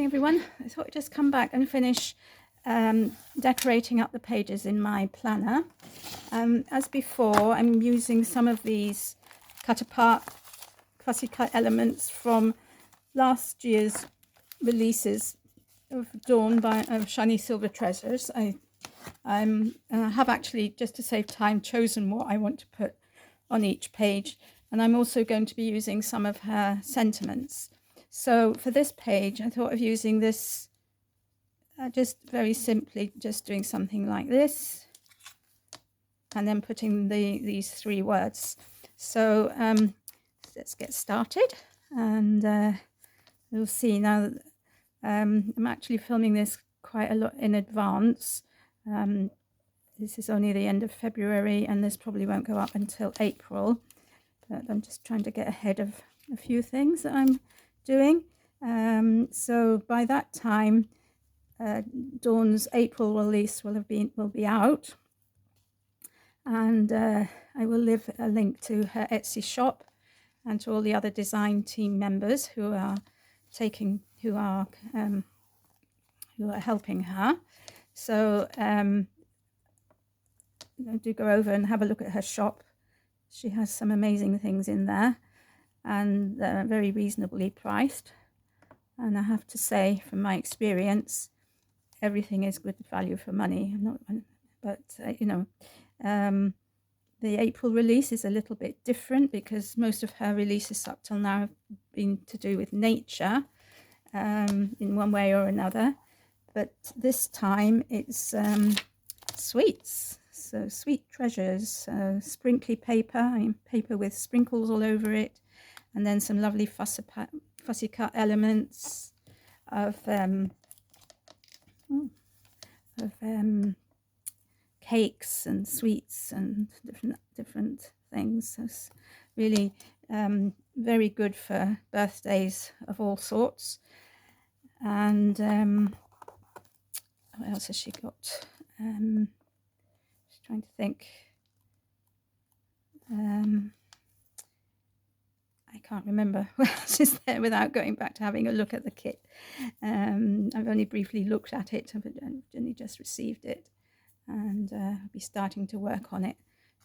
everyone. I thought I'd just come back and finish decorating up the pages in my planner. As before, I'm using some of these cut apart fussy cut elements from last year's releases of Dawn of Shiny Silver Treasures. I have actually, just to save time, chosen what I want to put on each page, and I'm also going to be using some of her sentiments. So for this page, I thought of using this, just very simply, just doing something like this, and then putting these three words. So let's get started, and you'll see now that, I'm actually filming this quite a lot in advance. This is only the end of February, and this probably won't go up until April, but I'm just trying to get ahead of a few things that I'm doing. So by that time, Dawn's April release will be out, and I will leave a link to her Etsy shop and to all the other design team members who are helping her. So do go over and have a look at her shop. She has some amazing things in there, and they're very reasonably priced. And I have to say, from my experience, everything is good value for money. The April release is a little bit different because most of her releases up till now have been to do with nature in one way or another. But this time it's sweets. So sweet treasures, sprinkly paper, paper with sprinkles all over it, and then some lovely fussy cut elements of cakes and sweets and different things. So it's really very good for birthdays of all sorts. And what else has she got? Just trying to think. I can't remember what else is there without going back to having a look at the kit. I've only briefly looked at it. I've only just received it, and I'll be starting to work on it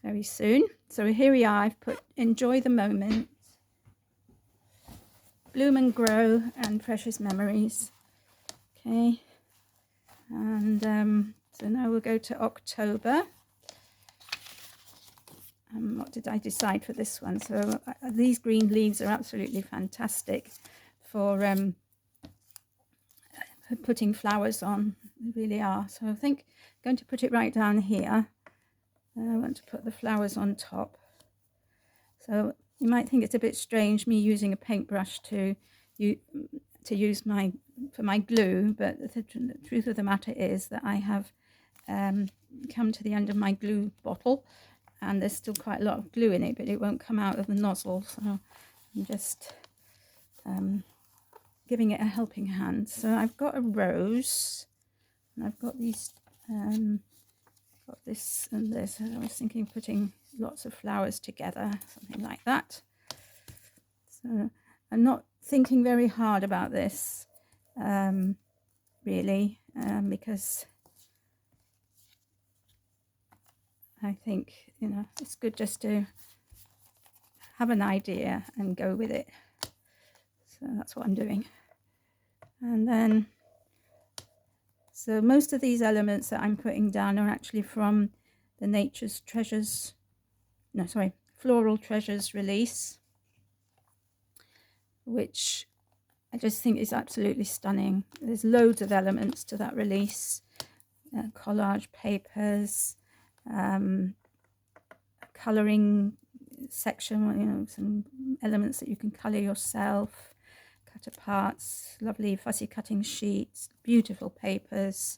very soon. So here we are. I've put Enjoy the Moment, Bloom and Grow, and Precious Memories. Okay, and so now we'll go to October. What did I decide for this one? So these green leaves are absolutely fantastic for putting flowers on. They really are. So I think I'm going to put it right down here. I want to put the flowers on top. So you might think it's a bit strange me using a paintbrush to use for my glue, but the truth of the matter is that I have come to the end of my glue bottle, and there's still quite a lot of glue in it, but it won't come out of the nozzle. So I'm just giving it a helping hand. So I've got a rose, and I've got these, got this and this. I was thinking of putting lots of flowers together, something like that. So I'm not thinking very hard about this, really, because I think, it's good just to have an idea and go with it. So that's what I'm doing. And then, so most of these elements that I'm putting down are actually from the Floral Treasures release, which I just think is absolutely stunning. There's loads of elements to that release, collage papers, colouring section, some elements that you can colour yourself, cut aparts, lovely fussy cutting sheets, beautiful papers,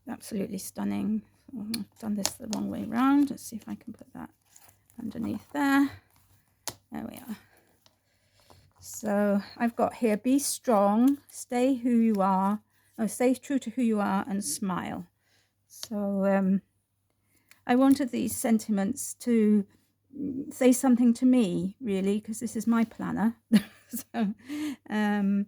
absolutely stunning. I've done this the wrong way around. Let's see if I can put that underneath there. There we are. So I've got here, be strong, stay who you are, stay true to who you are, and smile. So I wanted these sentiments to say something to me, really, because this is my planner. So, and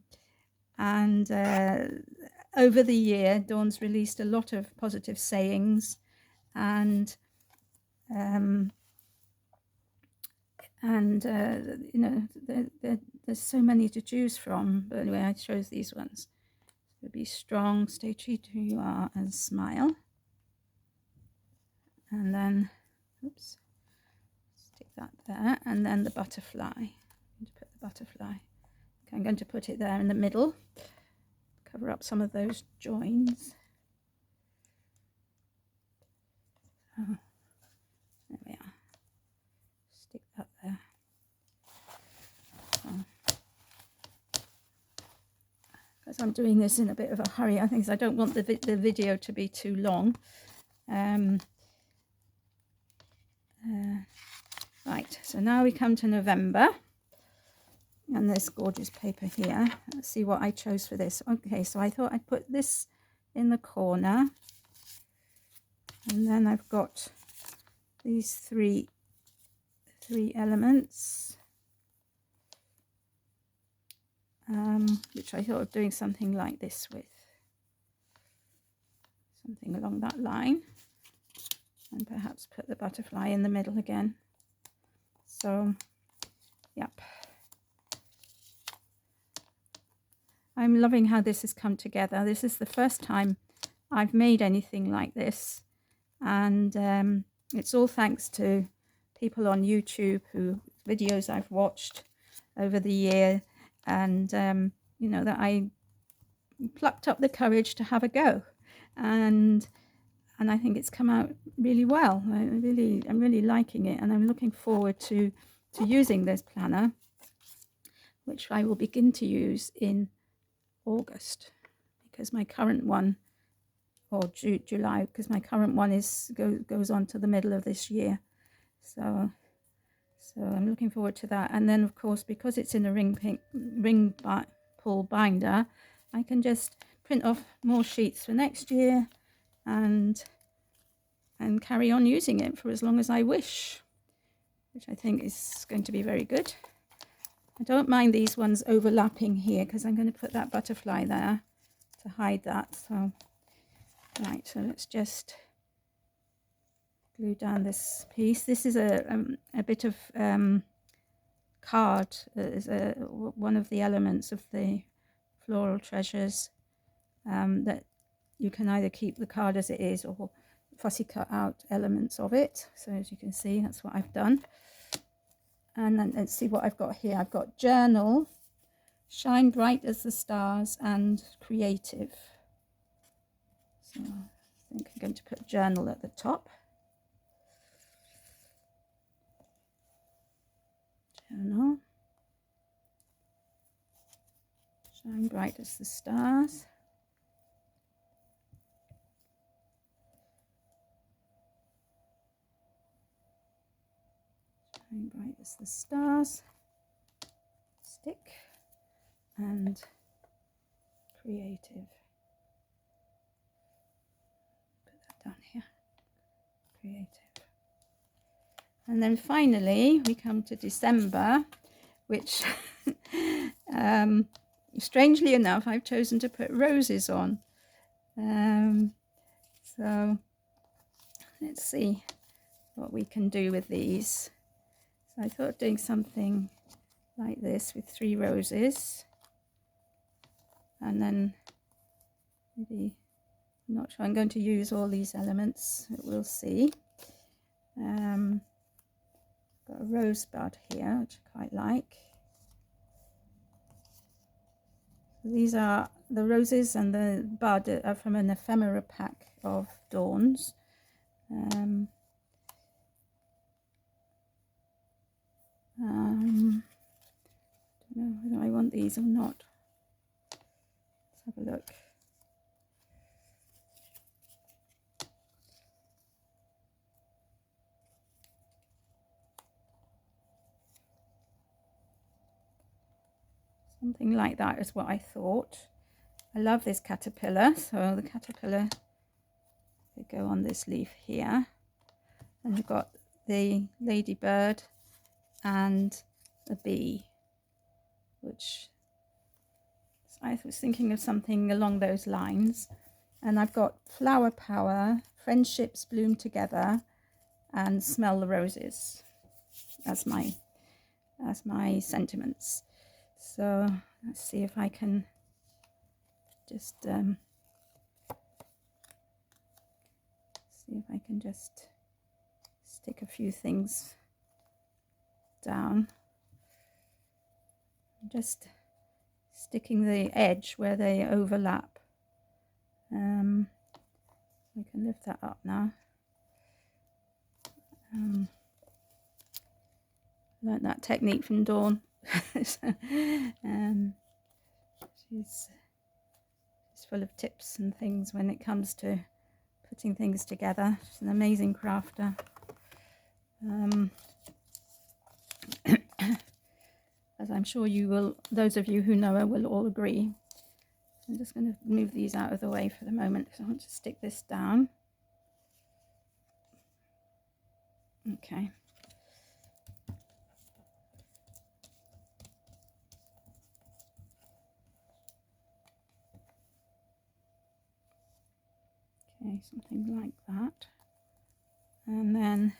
over the year, Dawn's released a lot of positive sayings, and you know, there's so many to choose from. But anyway, I chose these ones. So be strong, stay true to who you are, and smile. And then, oops, stick that there, and then the butterfly. I'm going to put the butterfly. Okay, I'm going to put it there in the middle, cover up some of those joins. Oh, there we are. Stick that there. Because I'm doing this in a bit of a hurry, I think I don't want the video to be too long. Right, so now we come to November, and this gorgeous paper here. Let's see what I chose for this. Okay, so I thought I'd put this in the corner, and then I've got these three elements, which I thought of doing something like this with, something along that line, and perhaps put the butterfly in the middle again. So, yep. I'm loving how this has come together. This is the first time I've made anything like this, and it's all thanks to people on YouTube who videos I've watched over the year, and you know, that I plucked up the courage to have a go, and I think it's come out really well. I'm really liking it, and I'm looking forward to using this planner, which I will begin to use in August, because my current one, or July, because my current one goes on to the middle of this year. So I'm looking forward to that. And then, of course, because it's in a ring pull binder, I can just print off more sheets for next year and carry on using it for as long as I wish, which I think is going to be very good. I don't mind these ones overlapping here, because I'm going to put that butterfly there to hide that. So, right, so let's just glue down this piece. This is a bit of card, is one of the elements of the Floral Treasures, that you can either keep the card as it is or fussy cut out elements of it. So as you can see, that's what I've done. And then let's see what I've got here. I've got Journal, Shine Bright as the Stars, and Creative. So I think I'm going to put Journal at the top. Journal, Shine Bright as the Stars. Shine Bright as the Stars. Stick. And Creative. Put that down here. Creative. And then finally we come to December, which strangely enough I've chosen to put roses on. So let's see what we can do with these. So I thought doing something like this with 3 roses, and then maybe, I'm not sure I'm going to use all these elements, we'll see. Got a rosebud here, which I quite like. So these are the roses, and the bud are from an ephemera pack of Dawn's. Don't know whether I want these or not. Let's have a look. Something like that is what I thought. I love this caterpillar, so the caterpillar will go on this leaf here. And we've got the ladybird and the bee which I was thinking of something along those lines. And I've got flower power, friendships bloom together, and smell the roses as my sentiments. So let's see if I can just stick a few things down. Just sticking the edge where they overlap. We can lift that up now. Learned that technique from Dawn. She's full of tips and things when it comes to putting things together. She's an amazing crafter. As I'm sure you will, those of you who know her will all agree. I'm just going to move these out of the way for the moment because I want to stick this down. Okay. Okay, something like that. And then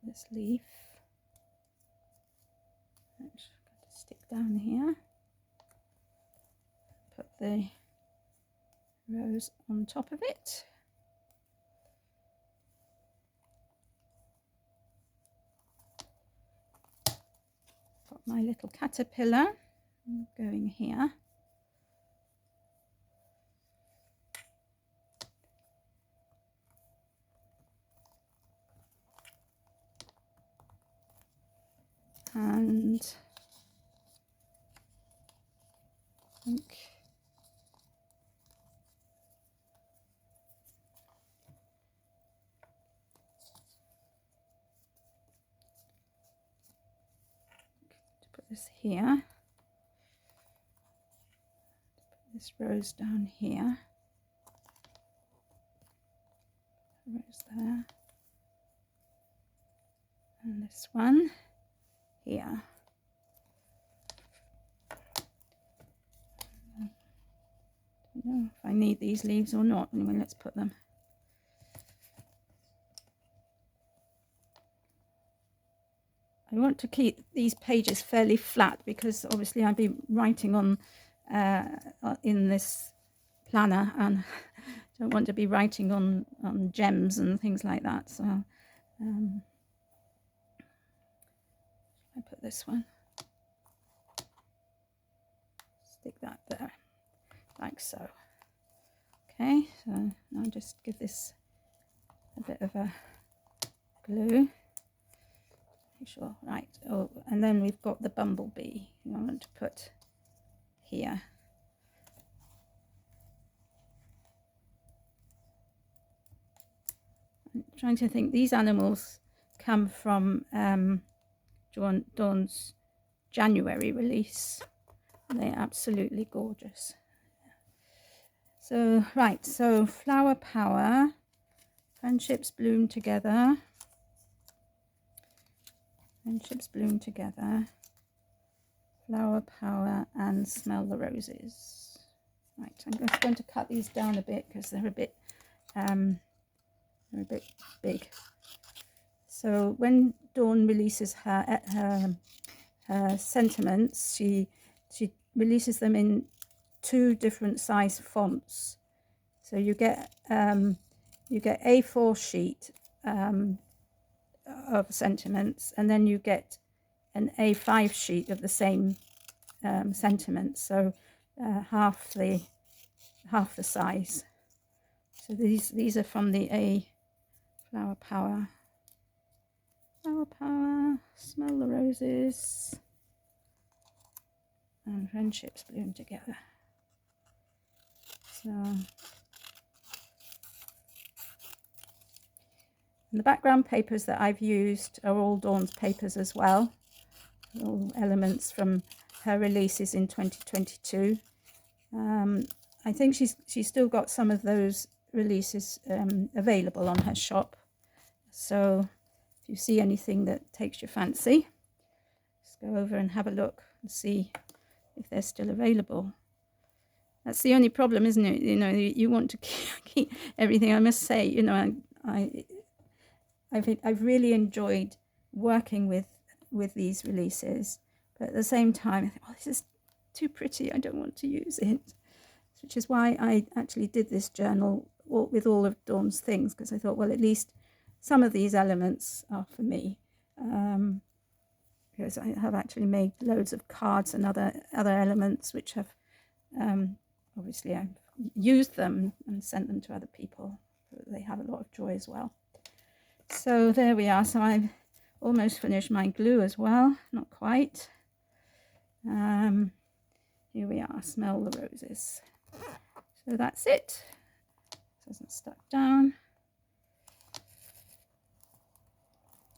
this leaf. Let's stick down here. Put the rose on top of it. Got my little caterpillar going here. And I think to put this here, put this rose down here, rose there, and this one here. I don't know if I need these leaves or not. Anyway, let's put them. I want to keep these pages fairly flat because obviously I'll be writing on in this planner, and don't want to be writing on gems and things like that. So I put this one, stick that there, like so. Okay, so now just give this a bit of a glue. Make sure, right. Oh, and then we've got the bumblebee I want to put here. I'm trying to think. These animals come from Dawn's January release. They're absolutely gorgeous. So, right, so flower power, friendships bloom together, friendships bloom together, flower power, and smell the roses. Right, I'm just going to cut these down a bit because they're a bit big. So when Dawn releases her sentiments, she releases them in 2 different size fonts. So you get A4 sheet of sentiments, and then you get an A5 sheet of the same sentiments. So half the size. So these are from the A flower power. Flower power, smell the roses, and friendships bloom together. So, and the background papers that I've used are all Dawn's papers as well, all elements from her releases in 2022. I think she's still got some of those releases available on her shop, So if you see anything that takes your fancy, just go over and have a look and see if they're still available. That's the only problem, isn't it? You know, you want to keep everything. I must say, you know, I've really enjoyed working with these releases, but at the same time, I think, oh, this is too pretty. I don't want to use it, which is why I actually did this journal with all of Dawn's things, because I thought, well, at least some of these elements are for me, because I have actually made loads of cards and other elements which have obviously I've used them and sent them to other people. They have a lot of joy as well. So there we are. So I've almost finished my glue as well, not quite. Here we are, smell the roses. So that's it. It hasn't stuck down.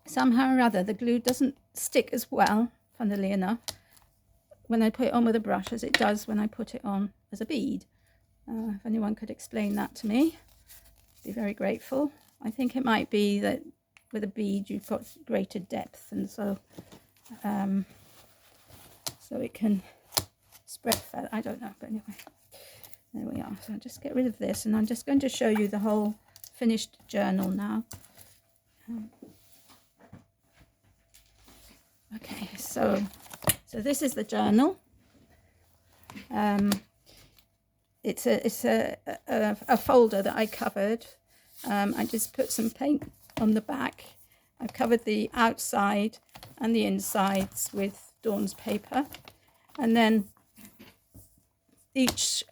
Somehow or other, the glue doesn't stick as well, funnily enough, when I put it on with a brush as it does when I put it on as a bead. If anyone could explain that to me, I'd be very grateful. I think it might be that with a bead you've got greater depth, and so it can spread further. I don't know, but anyway, there we are. So I'll just get rid of this, and I'm just going to show you the whole finished journal now. Okay, so this is the journal. It's a folder that I covered. I just put some paint on the back. I've covered the outside and the insides with Dawn's paper, and then each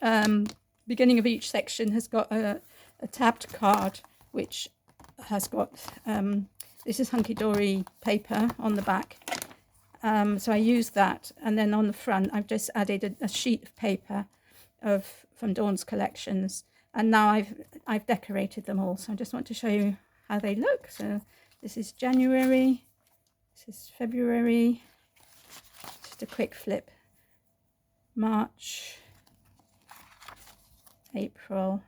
beginning of each section has got a tabbed card which has got this is hunky-dory paper on the back. So I used that, and then on the front I've just added a sheet of paper from Dawn's collections, and now I've decorated them all. So I just want to show you how they look. So this is January, this is February, just a quick flip, March, April,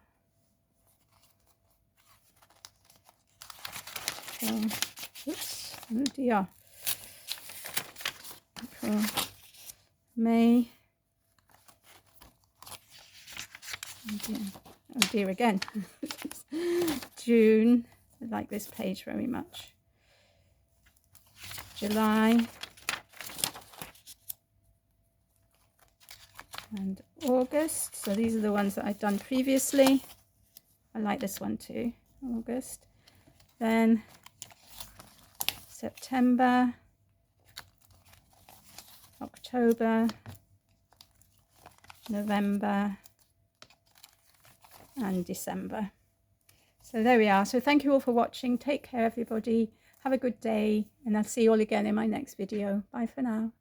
oops, oh dear, April, May, oh dear again, June, I like this page very much, July, and August. So these are the ones that I've done previously. I like this one too, August. Then September, October, November, and December. So there we are. So thank you all for watching. Take care, everybody. Have a good day, and I'll see you all again in my next video. Bye for now.